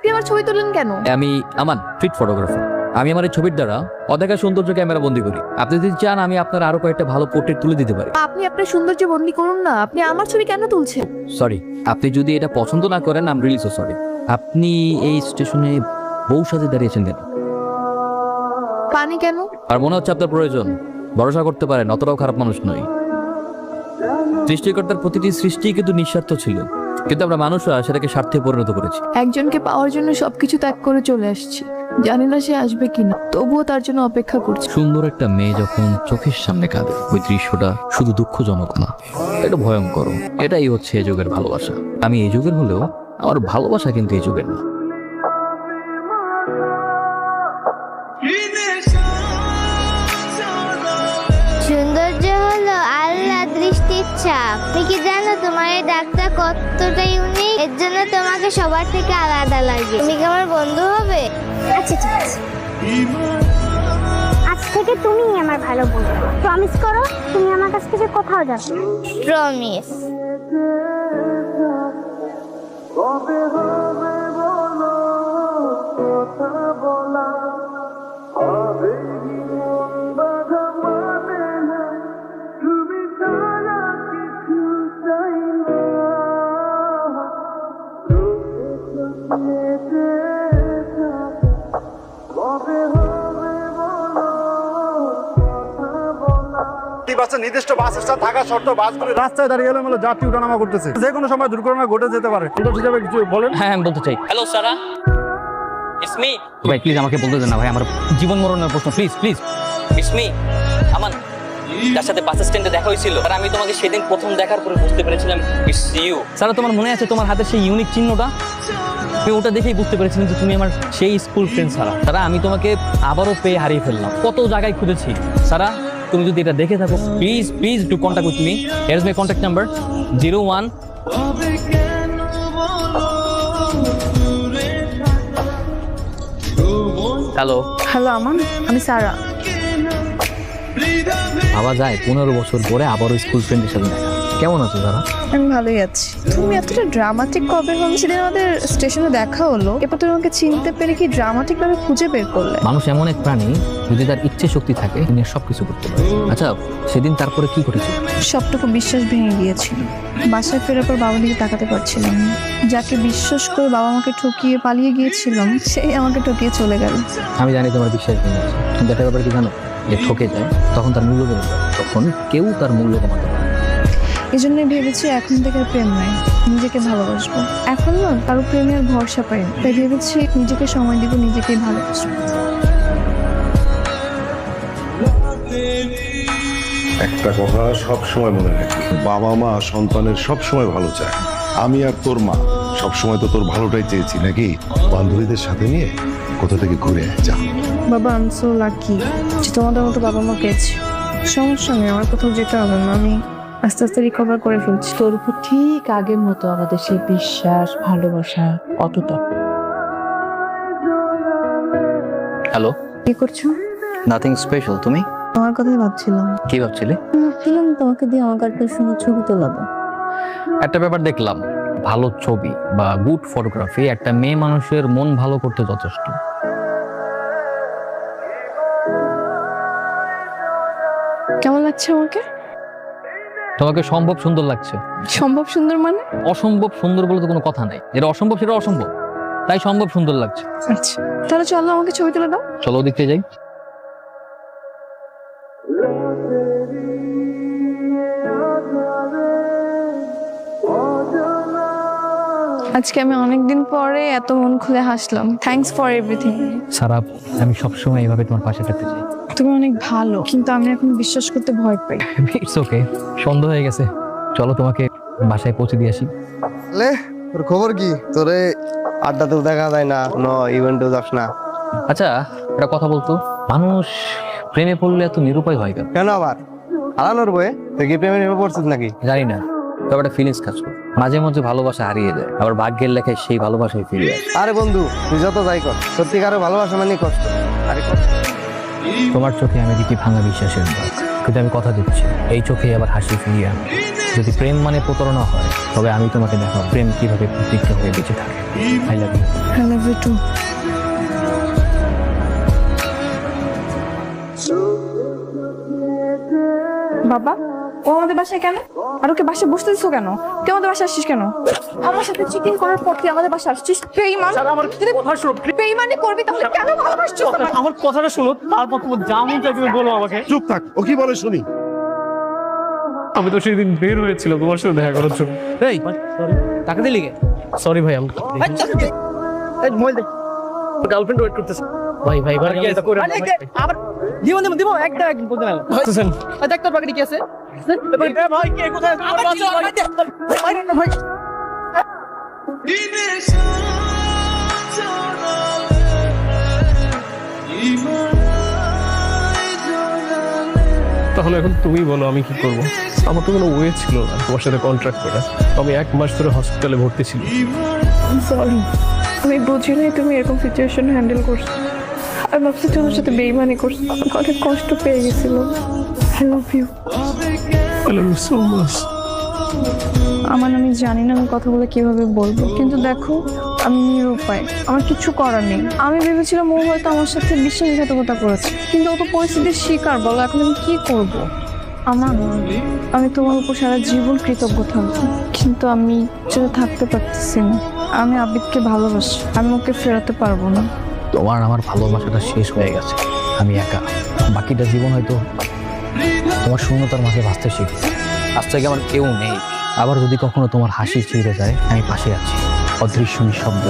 আপনি আমার ছবি তোলেন কেন? আমি আমান স্ট্রিট ফটোগ্রাফার। আমি আমার এই ছবির দ্বারা অদেখা সৌন্দর্য ক্যামেরা বন্দি করি। আপনি যদি চান আমি আপনার আরো কয়েকটা ভালো পোর্ট্রেট তুলে দিতে পারি। আপনি আপনার সৌন্দর্য বন্দি করুন না, আপনি আমার ছবি কেন তুলছেন? সরি, আপনি যদি এটা পছন্দ না করেন আম রিয়েলি সো সরি। আপনি এই স্টেশনে বউ সাজে দাঁড়িয়েছেন কেন? পানি কেন? আর মনে হচ্ছে আপনার প্রয়োজন। ভরসা করতে পারেন, অতটাও খারাপ মানুষ নই। সৃষ্টিকর্তার প্রতিটি সৃষ্টি কিন্তু নিঃস্বার্থ ছিল, কিন্তু আমরা মানুষরা সেটাকে স্বার্থে পরিণত করেছি। একজনকে পাওয়ার জন্য সবকিছু ত্যাগ করে চলে আসছি, জানি না সে আসবে কিনা, তবুও তার জন্য অপেক্ষা করছি। সুন্দর একটা মেয়ে যখন চোখের সামনে কাঁদে, ওই দৃশ্যটা শুধু দুঃখজনক না, এটা ভয়ঙ্কর। এটাই হচ্ছে এই যুগের ভালোবাসা। আমি এই যুগের হলেও আমার ভালোবাসা কিন্তু এই যুগের না। সৌন্দর্য হলো আল্লাহ দৃষ্টির ছাপ। তুমি কি জানো তোমার এই ডাকটা কতটা ইউনিক? এর জন্য তোমাকে সবার থেকে আলাদা লাগে। তুমি কি আমার বন্ধু হবে? আচ্ছা ঠিক আছে, আজ থেকে তুমি আমার ভালো বন্ধু। প্রমিস করো তুমি আমার কাছ থেকে কোথাও যাবে না। প্রমিস। নির্দিষ্ট বাস স্ট্যান্ড থাকা সত্ত্বেও বাসগুলো রাস্তায় দাঁড়িয়ে এলোমেলো যাত্রী ওঠানামা করতেছে। যে কোনো সময় দুর্ঘটনা ঘটে যেতে পারে। হিসাবে কিছু বলেন। হ্যাঁ, আমি বলতে চাই। Hello Sara, it's me. ভাই প্লিজ আমাকে বলতে দেন না ভাই, আমার জীবন মরণের প্রশ্ন। Please please. It's me Aman, যার সাথে বাস স্ট্যান্ডে দেখা হয়েছিল। আর আমি তোমাকে সেদিন প্রথম দেখার পরে বুঝতে পেরেছিলাম ইটস ইউ। সারা, তোমার মনে আছে তোমার হাতে সেই ইউনিক চিহ্নটা? আমি ওটা দেখেই বুঝতে পেরেছিলাম যে তুমি আমার সেই স্কুল ফ্রেন্ড সারা। সারা, আমি তোমাকে আবারও পেয়ে হারিয়ে ফেললাম। কত জায়গায় খুঁজেছি। সারা, তুমি যদি এটা দেখে থাকো please please do contact with me. Here is my contact number 01। Hello hello Aman, আমি সারা। ভাবা যায় 15 বছর পরে আবারও স্কুল ফ্রেন্ডের সাথে দেখা। কেমন আছো সারা? আমি ভালোই আছি। তুমি এতটা ড্রামাটিক কবে হলো? সেদিন আমাদের স্টেশনে দেখা হলো, এরপর তুমি আমাকে চিনতে পেরে কি ড্রামাটিক ভাবে খুঁজে বের করলে? মানুষ এমন এক প্রাণী, যদি তার ইচ্ছে শক্তি থাকে তিনি সবকিছু করতে পারে। আচ্ছা, সেদিন তারপরে কি ঘটেছিল? সবটুকু বিশ্বাস ভেঙে গিয়েছিল। বাসায় ফেরার পর বাবার দিকে তাকাতে পারছিলাম না। যাকে বিশ্বাস করে বাবা আমাকে ঠকিয়ে পালিয়ে গিয়েছিলাম, সেই আমাকে ঠকিয়ে চলে গেল। আমি জানি তোমার বিশ্বাস ভেঙে গেছে, কিন্তু একটা ব্যাপার কি জানো? যে ঠকে যায় তখন তার মূল্য বেড়ে যায়, তখন কেউ তার মূল্য কমাতে পারে না। এই জন্যই ভেবেছি এখন থেকে আর প্রেম নাই, নিজেকে ভালোবাসবো। এখন না কারো প্রেমে আর ভরসা পাই না, তাই ভেবেছি নিজেকে সময় দিব, নিজেকেই ভালোবাসবো। একটা কথা সব সময় মনে রাখি, বাবা মা সন্তানের সব সময় ভালো চায়। আমি আর তোর মা সব সময় তো তোর ভালোটাই চেয়েছি নাকি? বান্ধবীদের সাথে নিয়ে কোথা থেকে ঘুরে যা। বাবা, আমি সো লাকি যে তোমাদের মতো বাবা মা পেয়েছি। সমস্যা নেই, আমার কোথাও যেতে হবে না, আমি আস্তে আস্তে রিকভার করে ফেলছি। তোর উপর ঠিক আগের মতো আমাদের সেই বিশ্বাস, ভালোবাসা অটুট। হ্যালো, কি করছো? Nothing special. তুমি? তোমার কথাই ভাবছিলাম। কি ভাবছিলে? ভাবছিলাম তোমাকে দিয়ে আমার একটা সুন্দর ছবি তোলাবো। একটা ব্যাপার দেখলাম, ভালো ছবি বা গুড ফটোগ্রাফি একটা মেয়ে মানুষের মন ভালো করতে যথেষ্ট। কেমন লাগছে আমাকে? তোমাকে সম্ভব সুন্দর লাগছে। সম্ভব সুন্দর মানে? অসম্ভব সুন্দর বলে তো কোনো কথা নাই। যেটা অসম্ভব সেটা অসম্ভব, তাই সম্ভব সুন্দর লাগছে। আচ্ছা তাহলে চলো আমাকে ছবি তুলে দাও। চলো দেখতে যাই। আজকে আমি অনেকদিন পরে এত মন খুলে হাসলাম। Thanks for everything. সারা, আমি সবসময় এইভাবে তোমার পাশে থাকতে চাই। তুমি অনেক ভালো, কিন্তু আমি এখন বিশ্বাস করতে ভয় পাই। ইটস ওকে, সন্দেহ হয়ে গেছে। চলো তোমাকে বাসায় পৌঁছে দিয়ে আসি। লে তোর খবর কি? তোরে আড্ডাতেও দেখা যায় না, কোনো ইভেন্টেও যাস না। আচ্ছা, একটা কথা বলতো, মানুষ প্রেমে পড়লে এত নিরুপায় হয় কেন? কেন আবার হারানোর বয়ে? তুই কি প্রেমে নেমে পড়ছিস নাকি? জানি না, তবে একটা ফিলিংস কাজ করে। মাঝে মাঝে ভালোবাসা হারিয়ে যায়, আবার ভাগ্যের লেখায় সেই ভালোবাসায় ফিরে আসে। আরে বন্ধু, তুই যত যাই কর, সত্যিকারের ভালোবাসা মানে কষ্ট। আরে কষ্ট। তোমার চোখে আমি দেখি ভাঙা বিশ্বাসের দাগ। কিন্তু আমি কথা দিচ্ছি এই চোখে আবার হাসি ফিরিয়ে আনবো। যদি প্রেম মানে প্রতারণা হয় তবে আমি তোমাকে দেখাবো প্রেম কিভাবে প্রতিজ্ঞা হয়ে বেঁচে থাকে। I love you. I love you too. বাবা, ও আমাদের বাসায় কেন? আর ওকে বাসায় বসতে দিছো কেন? তুই আমাদের বাসায় আসছিস কেন? আমার সাথে চিটিং করার পর তুই আমাদের বাসায় আসছিস? বেঈমান। আমার কথা শোনো। বেঈমানি করবি তাহলে কেন ভালোবাসছিস? আমার কথাটা শোনো, তারপর তোমার যা মন চাই তুমি বলো আমাকে। চুপ থাক, ও কি বলে শুনি। আমি তো সেদিন বের হয়েছিল তোমার সাথে দেখা করার জন্য। এই টাকা দিলি কে? সরি ভাই, আমি মোবাইল দে। গার্লফ্রেন্ড ওয়েট করতেছে। ভাই ভাই ভাই কি এটা করে আবার দিব একটা বলতে না বুঝছেন? দেখ তোর পকেটে কি আছে? ভাই কে কোথায়? ভাই তাহলে এখন তুমি বলো আমি কি করব? আমার তো কোনো ওয়ে ছিল না তোমার সাথে কন্ট্রাক্ট করা। আমি 1 মাস ধরে হসপিটালে ভর্তি ছিলাম। সরি, আমি বুঝি নাই তুমি এরকম সিচুয়েশন হ্যান্ডেল করছো। আমি ভাবছি তোমার সাথে বেঈমানি করছো, আমাকে অনেক কষ্ট পেয়ে গেছিল। I love you. I love you so much. আমি জানি না আমি কথাগুলো কিভাবে বলবো, কিন্তু দেখো আমি নিরুপায়, আমার কিছু করার নেই। আমি ভেবেছিলাম ও হয়তো আমার সাথে বিশ্বাসঘাতকতা করেছে, কিন্তু ও তো পরিস্থিতির শিকার। বলো এখন আমি কি করব? আমি তোমার উপর সারা জীবন কৃতজ্ঞ থাকবো, কিন্তু আমি চলে থাকতে পারতেছি না। আমি আবিদকে ভালোবাসি, আমি ওকে ফেরাতে পারবো না। তোমার আমার ভালোবাসাটা শেষ হয়ে গেছে, আমি একা। বাকিটা জীবন হয়তো তোমার শূন্যতার মাঝে ভাসতে শিখছি। আজ থেকে আমার কেউ নেই। আবার যদি কখনো তোমার হাসি ছিঁড়ে যায়, আমি পাশে আছি অদৃশ্য নিঃশব্দ।